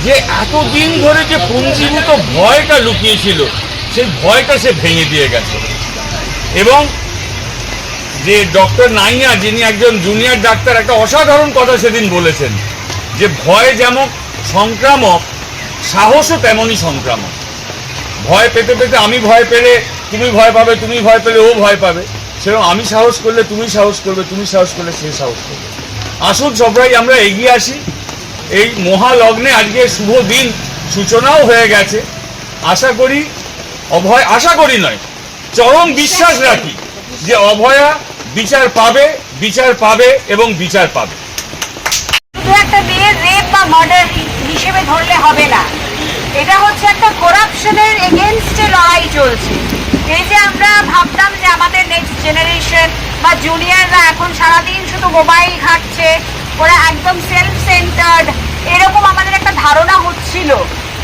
যে এতদিন ধরে যে পুঞ্জীভূত ভয়টা লুকিয়েছিল সেই ভয়টা সে ভেঙে দিয়ে গেছে। এবং যে ডক্টর নাইয়া, যিনি একজন জুনিয়র ডাক্তার, একটা অসাধারণ কথা সেদিন বলেছেন যে ভয় যেমন সংক্রামক, সাহসও তেমনই সংক্রামক। ভয় পেতে পেতে আমি ভয় পেলে তুমি ভয় পাবে, তুমি ভয় পেলে ও ভয় পাবে, সেরকম আমি সাহস করলে তুমি সাহস করবে, তুমি সাহস করলে সে সাহস করবে। আসুন সবাই আমরা এগিয়ে আসি। এই মহালগ্নে আজকে শুভ দিন সূচনাও হয়ে গেছে। আশা করি আশা করি নয়, চরম বিশ্বাস রাখি যে অভয়া বিচার পাবে এবং বিচার পাবে। একটা মেয়ের রেপ বা মার্ডার হিসেবে ধরলে হবে না, এটা হচ্ছে একটা করাপশনের এগেনস্টে লড়াই চলছে। এই যে আমরা ভাবতাম যে আমাদের নেক্সট জেনারেশন বা জুনিয়ররা এখন সারাদিন শুধু মোবাইল ঘাঁটছে, ওরা একদম সেলফ সেন্টার্ড, এরকম আমাদের একটা ধারণা হচ্ছিল।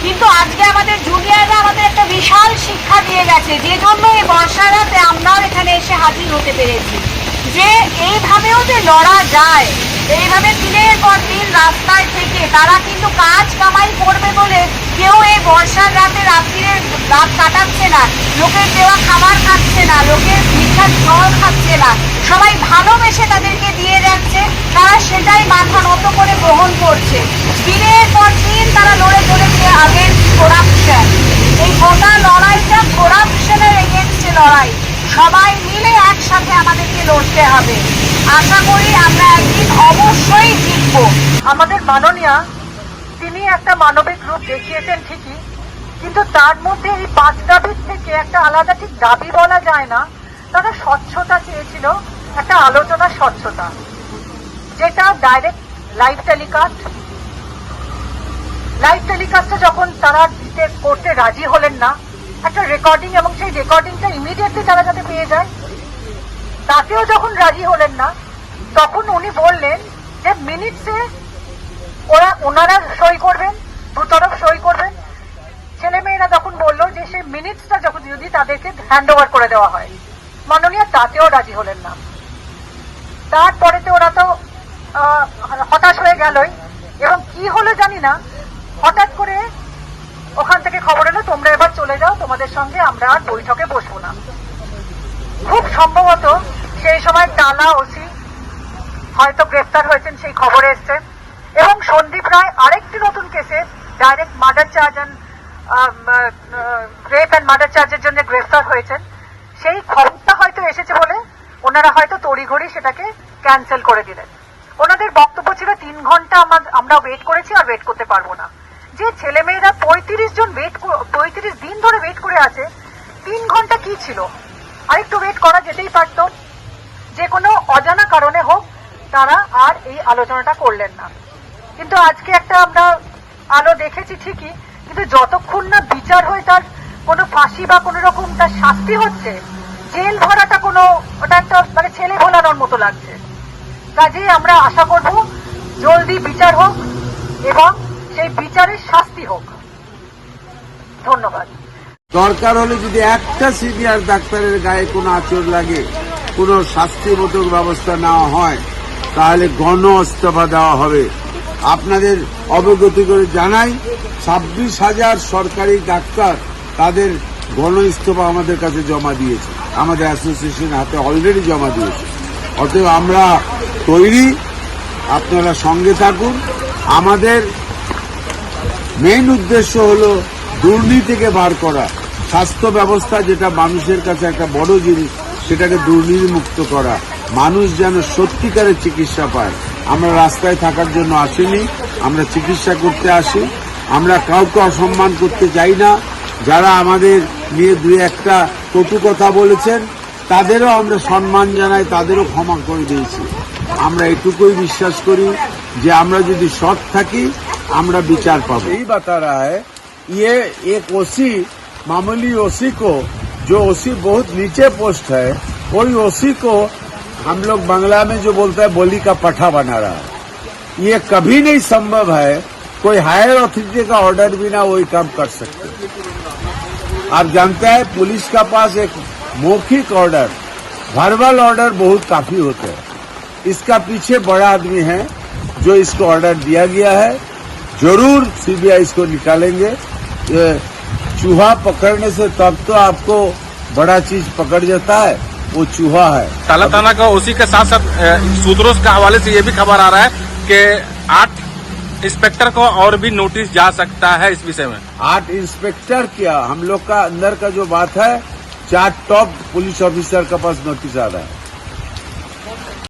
কিন্তু আজকে আমাদের জুনিয়ররা আমাদের একটা বিশাল শিক্ষা দিয়ে গেছে, যে জন্য এই বর্ষা রাতে আমরাও এখানে এসে হাজির হতে পেরেছি যে এইভাবেও যে লড়া যায়। এইভাবে দিনের পর দিন রাস্তায় থেকে তারা কিন্তু কাজ কামাই করবে বলে কেউ এই বর্ষার রাতে রাত্রির রাত কাটাচ্ছে না, লোকের দেওয়া খাবার খাচ্ছে না, লোকের ভিক্ষার জল খাচ্ছে না, সবাই ভালোবেসে তাদেরকে দিয়ে যাচ্ছে, তারা সেটাই মাথা নত করে গ্রহণ করছে। দিনের পর দিন তারা লড়ে চলেছে আগেনস্ট করাপশন। এই গোটা লড়াইটা করাপশনের এগেনস্টে লড়াই, সবাই মিলে একসাথে আমাদেরকে লড়তে হবে। আশা করি আমরা একদিন অবশ্যই জিতব। আমাদের মাননীয়া তিনি একটা মানবিক রূপ দেখিয়েছেন ঠিকই, কিন্তু তার মধ্যে এই 5 দাবির থেকে একটা আলাদা ঠিক দাবি বলা যায় না। তারা স্বচ্ছতা চেয়েছিল, একটা আলোচনা স্বচ্ছতা, যেটা ডাইরেক্ট লাইভ টেলিকাস্টে যখন তারা দিতে করতে রাজি হলেন না, একটা রেকর্ডিং, এবং সেই রেকর্ডিংটা ইমিডিয়েটলি তারা যাতে পেয়ে যায়, তাতেও যখন রাজি হলেন না, তখন উনি বললেন যে মিনিটসে ওনারা সই করবেন, দুতরফ সই করবেন। ছেলেমেয়েরা তখন বললো যে সেই মিনিটসটা যখন যদি তাদেরকে হ্যান্ড ওভার করে দেওয়া হয়, মাননীয় তাতেও রাজি হলেন না। তারপরেতে ওরা তো হতাশ হয়ে গেলই, এবং কি হলো জানি না, হঠাৎ করে ওখান থেকে খবর এলো তোমরা এবার চলে যাও, তোমাদের সঙ্গে আমরা আর বৈঠকে বসবো না। খুব সম্ভবত সেই সময় টালা ওসি হয়তো গ্রেফতার হয়েছেন, সেই খবরে এসছে, এবং সন্দীপ রায় আরেকটি নতুন কেসে direct murder charge, rape and murder চার্জের জন্য গ্রেফতার হয়েছেন। সেই খবরটা হয়তো এসেছে বলে ওনারা হয়তো তড়িঘড়ি সেটাকে ক্যান্সেল করে দিলেন। ওনাদের বক্তব্য ছিল 3 ঘন্টা আমরা ওয়েট করেছি, আর ওয়েট করতে পারবো না। যে ছেলেমেয়েরা 35 দিন ধরে ওয়েট করে আছে, 3 ঘন্টা কি ছিল? আরেকটু ওয়েট করা যেতেই পারত। যে কোনো অজানা কারণে হোক তারা আর এই আলোচনাটা করলেন না। কিন্তু আজকে একটা আমরা আলো দেখেছি ঠিকই, কিন্তু যতক্ষণ না বিচার হয়ে তার কোনো ফাঁসি বা কোনো রকম তার শাস্তি হচ্ছে, জেল ভরাটা ওটা একটা মানে ছেলে ভোলানোর মতো লাগছে। কাজেই আমরা আশা করব জলদি বিচার হোক এবং সেই বিচারের শাস্তি হোক। ধন্যবাদ। দরকার হলে যদি একটা সিনিয়র ডাক্তারের গায়ে কোনো আঁচড় লাগে, কোনো শাস্তিবোধক ব্যবস্থা নেওয়া হয়, তাহলে গণ ইস্তফা দেওয়া হবে। আপনাদের অবগতি করে জানাই, 26,000 সরকারি ডাক্তার তাদের গণ ইস্তফা আমাদের কাছে জমা দিয়েছে, আমাদের অ্যাসোসিয়েশন হাতে অলরেডি জমা দিয়েছে। অতএব আমরা তৈরি, আপনারা সঙ্গে থাকুন। আমাদের মেইন উদ্দেশ্য হলো দুর্নীতিকে বার করা, স্বাস্থ্য ব্যবস্থা যেটা মানুষের কাছে একটা বড় জিনিস, সেটাকে দুর্নীতিমুক্ত করা, মানুষ যেন সত্যিকারের চিকিৎসা পায়। আমরা রাস্তায় থাকার জন্য আসিনি, আমরা চিকিৎসা করতে আসি। আমরা কাউকে অসম্মান করতে চাই না। যারা আমাদের নিয়ে 2-1টা কটু কথা বলেছেন তাদেরও আমরা সম্মান জানাই, তাদেরও ক্ষমা করে দিয়েছি। আমরা এটুকুই বিশ্বাস করি যে আমরা যদি সৎ থাকি আমরা বিচার পাবো। यही बता रहा है ये एक ओसी, मामूली ओसी को, जो ओसी बहुत नीचे पोस्ट है, वही ओसी को हम लोग बांग्ला में जो बोलते हैं बोली का पठा बना रहा है। ये कभी नहीं संभव है, कोई हायर अथॉरिटी का ऑर्डर बिना वही काम कर सकते। आप जानते हैं पुलिस का पास एक मौखिक ऑर्डर, वर्बल ऑर्डर बहुत काफी होते हैं। इसका पीछे बड़ा आदमी है जो इसको ऑर्डर दिया गया है। जरूर सीबीआई इसको निकालेंगे। ये चूहा पकड़ने से तब तो आपको बड़ा चीज पकड़ जाता है, वो चूहा है। ताला थाना का उसी के साथ साथ सूत्रों के हवाले से ये भी खबर आ रहा है कि 8 इंस्पेक्टर को और भी नोटिस जा सकता है इस विषय में। 8 इंस्पेक्टर क्या, हम लोग का अंदर का जो बात है, 4 टॉप पुलिस ऑफिसर का पास नोटिस आ रहा है।